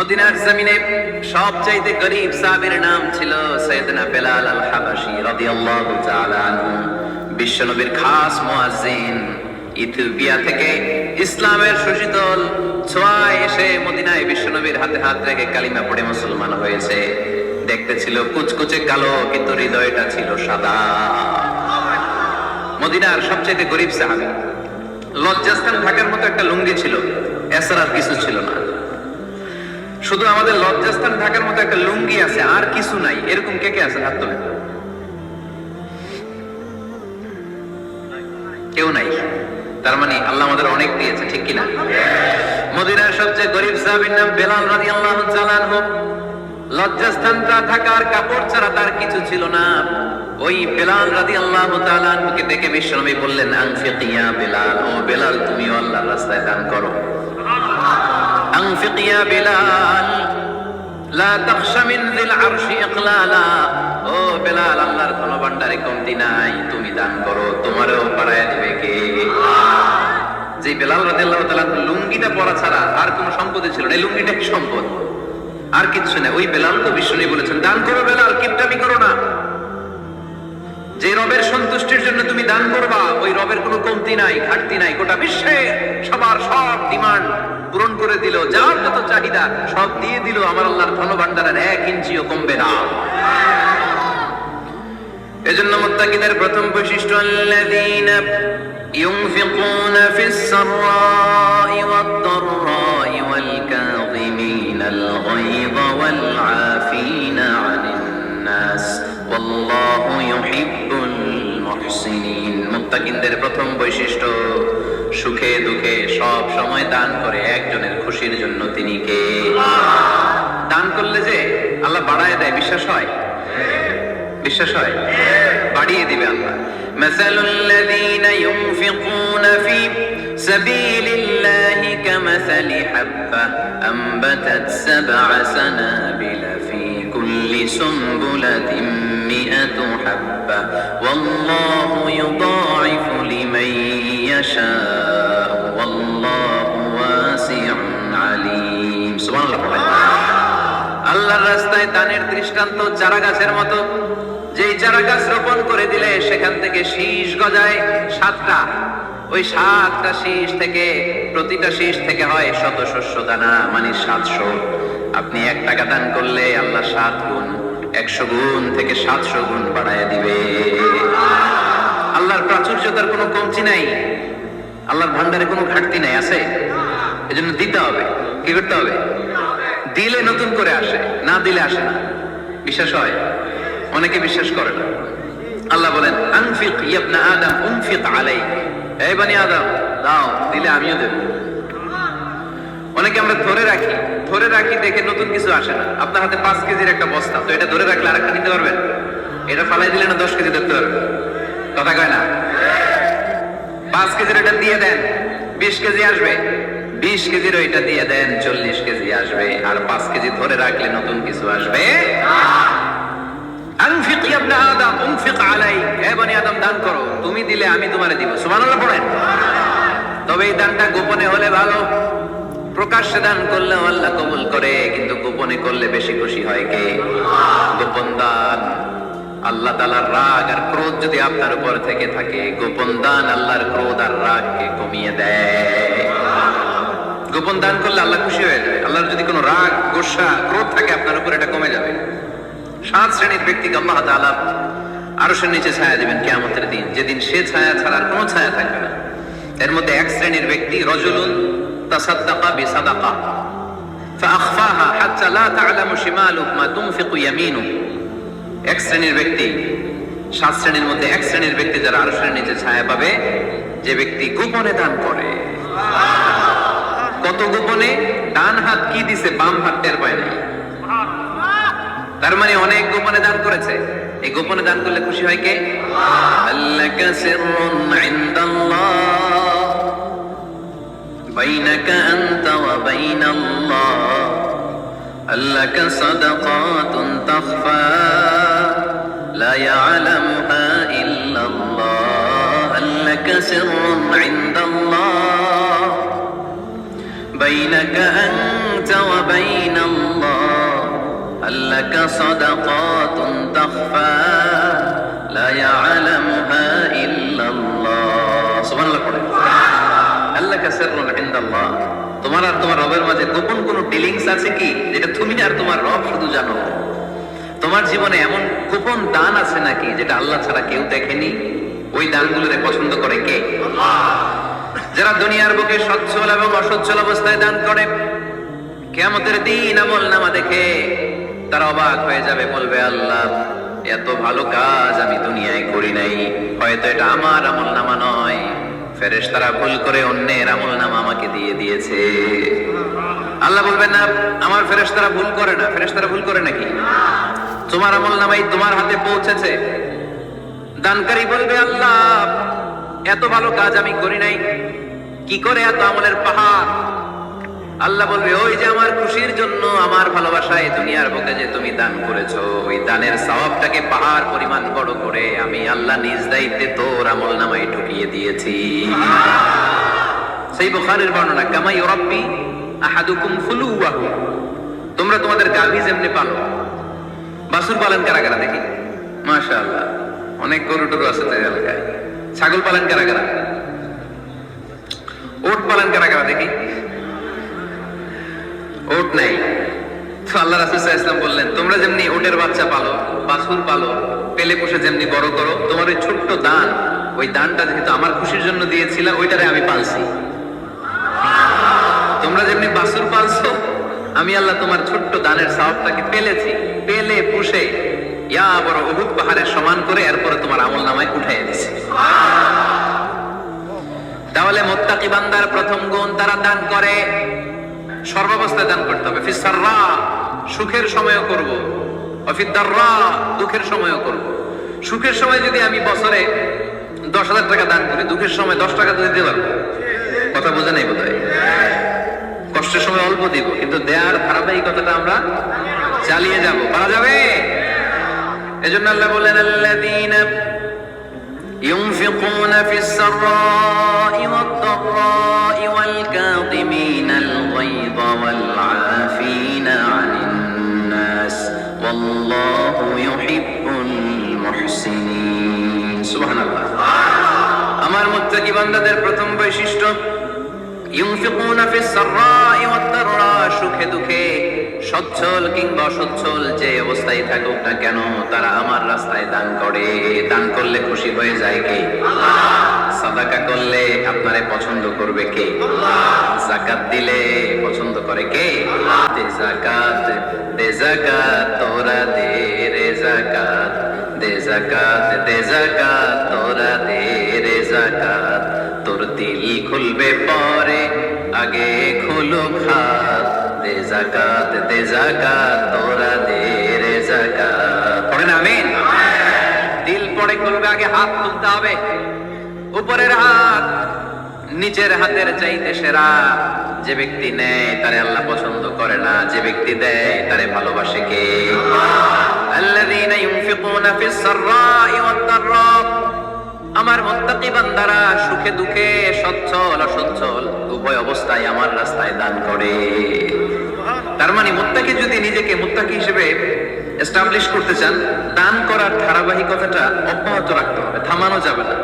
মদিনার জমিনে সবচাইতে গরীব সাহাবীর নাম ছিল সাইয়েদনা বেলাল আল হাবাশী রাদিয়াল্লাহু তাআলা আনহু। বিশ্বনবীর খাস মুয়াজ্জিন, ইথিওপিয়া থেকে ইসলামের সুশীতল ছোঁয়ায় এসে মদিনায় বিশ্বনবীর হাতে হাত রেখে কালিমা পড়ে মুসলমান হয়েছে। দেখতে ছিল কুচকুচে কালো, কিন্তু হৃদয়টা ছিল সাদা। মদিনার সবচাইতে গরীব সাহাবী। লজ্জাস্থান ঢাকার মতো একটা লুঙ্গি ছিল, এছাড়া আর কিছু ছিল না। শুধু আমাদের লজ্জাস্থান ঢাকার মতো একটা লুঙ্গি আছে, আর কিছু নাই। এরকম কে কে আছে? হাত তোলেন। কেউ নাই। তার মানে আল্লাহ আমাদের অনেক দিয়েছে, ঠিক কিনা? মদিনার সবচেয়ে গরীব সাহাবীর নাম বেলাল রাদিয়াল্লাহু তাআলা আনহু। লজ্জাস্থানটা ঢাকার কাপড় ছাড়া তার কিছু ছিল না। ওই বেলাল রাদিয়াল্লাহু তাআলা আনহুকে দেখে বিশ্বনবী বললেন, আনফিক ইয়া বেলাল, ও বেলাল তুমিও আল্লাহর রাস্তায় দান করো। আনফিক ইয়া বেলাল লা তাখশা মিন যিল আরশি ইকলালা, ও বেলাল আল্লাহর ধনভাণ্ডারে কমতি নাই, তুমি দান করো, তোমারও বাড়ায়া দিবে কে? যে বেলাল রাদিয়াল্লাহু তাআলা লুঙ্গিটা পরা ছাড়া আর কোনো সম্পদ ছিল না, এই লুঙ্গিটা কি সম্পদ? আর কিছু না। ওই বেলাল তো বিশ্বনবী বলেছেন, দান করো বেলাল, কিপটামি করো না। যে রবের সন্তুষ্টির জন্য তুমি দান করবা, ওই রবের কোনো কমতি নাই, ঘাটতি নাই। গোটা বিশ্বে সবার সব ডিমান্ড পূরণ করে দিল, যার যত চাহিদা সব দিয়ে দিল, আমার আল্লাহর ধনভাণ্ডারের 1 ইঞ্চিও কমবে না। এজন্য মুত্তাকিদের প্রথম বৈশিষ্ট্য, আল্লাযীনা ইউনফিকুনা ফিস সাররাই ওয়াদ দাররাই ওয়াল কাযিমিনাল গায়যা ওয়াল আফিনা আনিন নাস ওয়াল্লাহু ইউহিব্বুল মুহসিনিন। মুত্তাকিদের প্রথম বৈশিষ্ট্য, সুখে দুঃখে সব সময় দান করে একজনের খুশির জন্য। তিনি কে? দান করলে যে আল্লাহ বাড়ায় দেয়, বিশ্বাস হয়? বিশ্বাস হয়? বাড়িয়ে দিবে আল্লাহ। মাসালুল লাযীনা ইউনফিকুনা ফি সাবিলিল্লাহি কামাসালি হাব্বা আনবাতাত সাবআ সানাবিলা ফি কুল্লি সুনবুলাতিন মিআতু হাব্বা ওয়াল্লাহু ইউদাঈফু লিমান ইয়াশাউ ওয়াল্লাহু ওয়াসিউন আলীম। সুবহানাল্লাহ। আল্লাহর রাস্তায় দানের দৃষ্টান্ত চারা গাছের মতো। যেই চারা গাছ রোপণ করে দিলে সেখান থেকে শীষ গজায় 7টা। ওই 7টা শীষ থেকে, প্রতিটা শীষ থেকে হয় শত শস্য দানা, মানে 700। আপনি 1 টাকা দান করলে আল্লাহ 7 গুণ, 100 গুণ থেকে 700 গুণ বাড়ায় দিবে। আল্লাহর প্রাচুর্যতার কোনো কমতি নাই, আল্লাহর ভান্ডারে কোনো ঘাটতি নাই। আছে? এজন্য দিতে হবে। কি করতে হবে? দিলে নতুন করে আসে, না দিলে আসে না। বিশ্বাস হয়? অনেকে বিশ্বাস করে না। আল্লাহ বলেন, আনফিক ইয়া ইবনা আদম উনফিক আলাইক, এই বনি আদম দাও, দিলে আমিও দেব। অনেকে আমরা ধরে রাখি দেখে নতুন কিছু আসে না। আপনার হাতে 5 কেজির একটা বস্তা, তো এটা ধরে রাখলে আরেকটা নিতে পারবেন? এটা ফালাই দিলে না 10 কেজি ধরতে পারবেন? কথা কয় না? 5 কেজির এটা দিয়ে দেন, 20 কেজি আসবে। 20 কেজির ওইটা দিয়ে দেন, 40 কেজি আসবে। আর 5 কেজি ধরে রাখলে নতুন কিছু আসবে। আনফিক ইয়া ইবনা আদম উনফিক আলাইক, হে বনি আদম দান করো, তুমি দিলে আমি তোমারে দিব। সুবহানাল্লাহ পড়েন। তবে এই দানটা গোপনে হলে ভালো। প্রকাশ্যে দান করলে আল্লাহ কবুল করে, কিন্তু গোপনে করলে বেশি খুশি হয় কে? গোপন দান। আল্লাহ তাআলার রাগ আর ক্রোধ যদি আপনার উপর থেকে থাকে, গোপন দান আল্লাহর ক্রোধ আর রাগকে কমিয়ে দেয়। গোপন দান করলে আল্লাহ খুশি হয়ে যাবে। আল্লাহর যদি কোনো রাগ, গোসা, ক্রোধ থাকে আপনার উপর, এটা কমে যাবে। 7 শ্রেণীর ব্যক্তিকে আল্লাহ তাআলা আরশের নিচে ছায়া দিবেন কিয়ামতের দিন, যেদিন সে ছায়া ছাড়া আর কোনো ছায়া থাকবে না। এর মধ্যে 1 শ্রেণীর ব্যক্তি, রাজুলুন তাসাদ্দাকা বিসাদাকা ফাআখফাহা হাত্তা লা তা'লামু শিমালুহু মা তুনফিকু ইয়ামিনুহু। 1 শ্রেণীর ব্যক্তি, 7 শ্রেণীর মধ্যে 1 শ্রেণীর ব্যক্তি যারা আরশের নিচে ছায়া পাবে, যে ব্যক্তি গোপনে দান করে। কত গোপনে? ডান হাত কি দিছে, বাম হাত টের পায় নাই। তার মানে অনেক গোপনে দান করেছে। এই গোপনে দান করলে খুশি হয় কে? আল্লাকা সিররুন ইনদাল্লাহ বাইনাকা আনতা ওয়া বাইনাল্লাহ, আল্লাকা সাদাকাতুন তাখফা লা ইয়ালামুহা ইল্লাল্লাহ, আল্লাকা সিররুন ইনদাল্লাহ বাইনাকা আনতা ওয়া বাইনাল্লাহ লাকা সাদাকাতুন তাখফা লা ইয়ালামুহা ইল্লাল্লাহ। সুবহানাল্লাহ পড়েন। আল্লাকা সিররুন ইনদাল্লাহ। তোমার আর তোমার রবের মাঝে গোপন কোন ডিলিংস আছে কি যেটা তুমি আর তোমার রব শুধু জানো? তোমার জীবনে এমন গোপন দান আছে নাকি যেটা আল্লাহ ছাড়া কেউ দেখেনি? ওই দানগুলোরে পছন্দ করে কে? আল্লাহ। যারা দুনিয়ার বুকে সচ্ছল এবং অসচ্ছল অবস্থায় দান করে, কিয়ামতের দিন আমলনামা দেখে তারা অবাক হয়ে যাবে, বলবে আল্লাহ এত ভালো কাজ আমি দুনিয়ায় করি নাই, হয়তো এটা আমার আমলনামা নয়, ফেরেশতারা ভুল করে অন্যের আমলনামা আমাকে দিয়ে দিয়েছে। আল্লাহ বলবেন না আমার ফেরেশতারা ভুল করে না। ফেরেশতারা ভুল করে নাকি? তোমার আমলনামাই তোমার হাতে পৌঁছেছে। দানকারী বলবে আল্লাহ এত ভালো কাজ আমি করি নাই, কি করে এত আমলের পাহাড়? আল্লাহ বলবে ওই যে আমার খুশির জন্য, আমার ভালোবাসায় দুনিয়ার বুকে যে তুমি দান করেছো, ওই দানের সওয়াবটাকে পাহাড় পরিমাণ বড় করে আমি আল্লাহ নিজ দায়িত্বে তোর আমলনামায় ঢুকিয়ে দিয়েছি। সেই বুখারীর বর্ণনা, কামা ইউরাব্বি আহাদুকুম ফুলুওয়াহু। তোমরা তোমাদের গাভী যেমনি পালো, বাছুর পালন কারা কারা দেখি? মাশাআল্লাহ, অনেক গরু টরু আছে তো এলাকায়। ছাগল পালন কারা কারা? ওট পালন কারা কারা দেখি? ওট নাই তো আল্লাহ রাসূল সাল্লাল্লাহু আলাইহি ওয়াসাল্লাম বললেন তোমরা যেমনি ওটের বাচ্চা পালো, বাছুর পালো, পেলে পুষে যেমনি বড় করো, তোমার ওই ছোট্ট দান, ওই দানটা যেহেতু আমার খুশির জন্য দিয়েছিলা, ওইটারে আমি পালছি। তোমরা যেমনি বাছুর পালছো, আমি আল্লাহ তোমার ছোট্ট দানের সওয়াবটাকে পেলেছি, পেলে পুষে ইয়া বড় উহুদ পাহাড়ের সমান করে এরপরে তোমার আমলনামায় উঠাইয়া দিছি। তাহলে মুত্তাকি বান্দার প্রথম গুণ, তারা দান করে, সর্বাবস্থায় দান করতে হবে। ফিস সাররা, সুখের সময়ও করব, ওয়াফিদ দাররা, দুঃখের সময়ও করব। সুখের সময় যদি আমি বছরে 10,000 টাকা দান করি, দুঃখের সময় 10 টাকা তো দিতে পারবো। কথা বোঝা নাই বোধহয়? কষ্টের সময় অল্প দিব, কিন্তু দেয়ার ধারাবাহিকতাটা আমরা চালিয়ে যাব। পারা যাবে? এজন্য আল্লাহ বলেন আল্লাযীনা ينفقون في السراء والضراء والكاظمين الغيظ والعافين عن الناس والله يحب المحسنين। سبحان الله। আমার মুত্তাকি বান্দাদের প্রথম বৈশিষ্ট্য ইউনফিকুনা ফিস সাররাই ওয়াদ দাররা, সুখে দুঃখে, সচ্ছল কিংবা অসচ্ছল যে অবস্থায় থাকুক না কেন, তারা আমার রাস্তায় দান করে। দান করলে খুশি হয়ে যায় কে? আল্লাহ। সাদাকা করলে আপনারে পছন্দ করবে কে? আল্লাহ। যাকাত দিলে পছন্দ করে কে? আল্লাহ। দে যাকাত, দে যাকাত তোরা দে রে যাকাত, দে যাকাত, দে যাকাত তোরা দে রে যাকাত, তোর দিল খুলবে পরে আগে খুলো খাত, দে যাকাত, দে যাকাত তোরা দে রে যাকাত। পড়েন আমিন। দিল পড়ে খুলবে, আগে হাত তুলতে হবে। উপরের হাত নিচের হাতের চাইতে সেরা। যে ব্যক্তি নেয় তারে আল্লাহ পছন্দ করে না, যে ব্যক্তি দেয় তারে ভালোবাসে কে? আল্লাযীনা ইউনফিকুনা ফিস সাররাই ওয়াদ দাররা, আমার মুত্তাকি বান্দারা সুখে দুঃখে, সচ্ছল অসচ্ছল উভয় অবস্থায় আমার রাস্তায় দান করে। তার মানে মুত্তাকি যদি নিজেকে মুত্তাকি হিসেবে এস্টাবলিশ করতে চান, দান করার ধারাবাহিকতাটা অব্যাহত রাখতে হবে, থামানো যাবে না।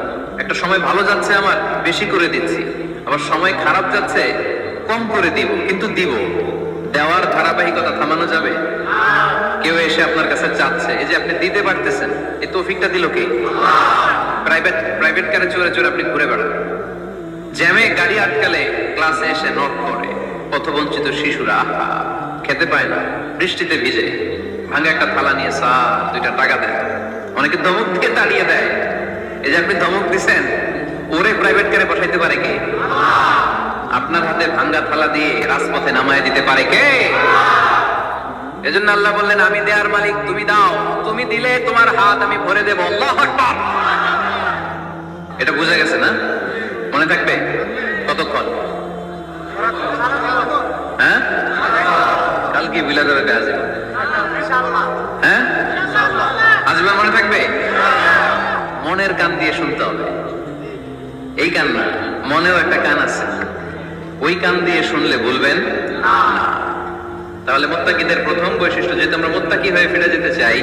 একটা সময় ভালো যাচ্ছে আমার, বেশি করে দিচ্ছি, আবার সময় খারাপ যাচ্ছে, কম করে দিব, কিন্তু দিব। দেওয়ার ধারাবাহিকতা থামানো যাবে? কেউ এসে আপনার কাছে চাচ্ছে, এই যে আপনি দিতে পারতেছেন, এই তৌফিকটা দিল কে? প্রাইভেট কারে চড়ে চড়ে আপনি ঘুরে বেড়ান, জ্যামে গাড়ি আটকালে ক্লাসে এসে নক করে, পথবঞ্চিত শিশুরা আহা খেতে পায় না, বৃষ্টিতে ভিজে, ভাঙা একটা থালা নিয়ে স্যার 2টা টাকা দেয়, অনেকে ধমক দিয়ে তাড়িয়ে দেয়। এই যে আপনি ধমক দিচ্ছেন, ওরে প্রাইভেট কারে বসাইতে পারে কে? আপনার হাতে ভাঙ্গা থালা দিয়ে রাজপথে নামায় দিতে পারে কে? এজন্য আল্লাহ বললেন আমি দেয়ার মালিক, তুমি দাও, তুমি দিলে তোমার হাত আমি ভরে দেব। আল্লাহু আকবার। এটা বুঝা গেছে না? মনে থাকবে কতক্ষণ? হ্যাঁ, কালকে বিলাদের কাজ। হ্যাঁ, আজকে মনে থাকবে? মনের কান দিয়ে শুনতে হবে। এই কান না, মনেও একটা কান আছে, ওই কান দিয়ে শুনলে বলবেন না। তাহলে মুত্তাকিদের প্রথম বৈশিষ্ট্য, যেহেতু আমরা মুত্তাকি হয়ে ফিরে যেতে চাই,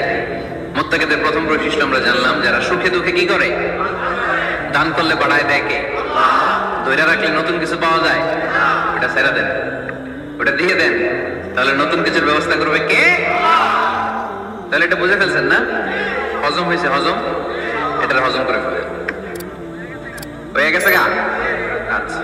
মুত্তাকিদের প্রথম বৈশিষ্ট্য আমরা জানলাম, যারা সুখে দুঃখে কি করে? দান করলে বাড়ায় দেয় কে? ধরে রাখলে নতুন কিছু পাওয়া যায়? ওটা ছেড়ে দেন, ওটা দিয়ে দেন, তাহলে নতুন কিছুর ব্যবস্থা করবে কে? তাহলে এটা বুঝে ফেলছেন না? হজম হয়েছে, হজম, এটার হজম করে ফেলে হয়ে গেছে গা। আচ্ছা।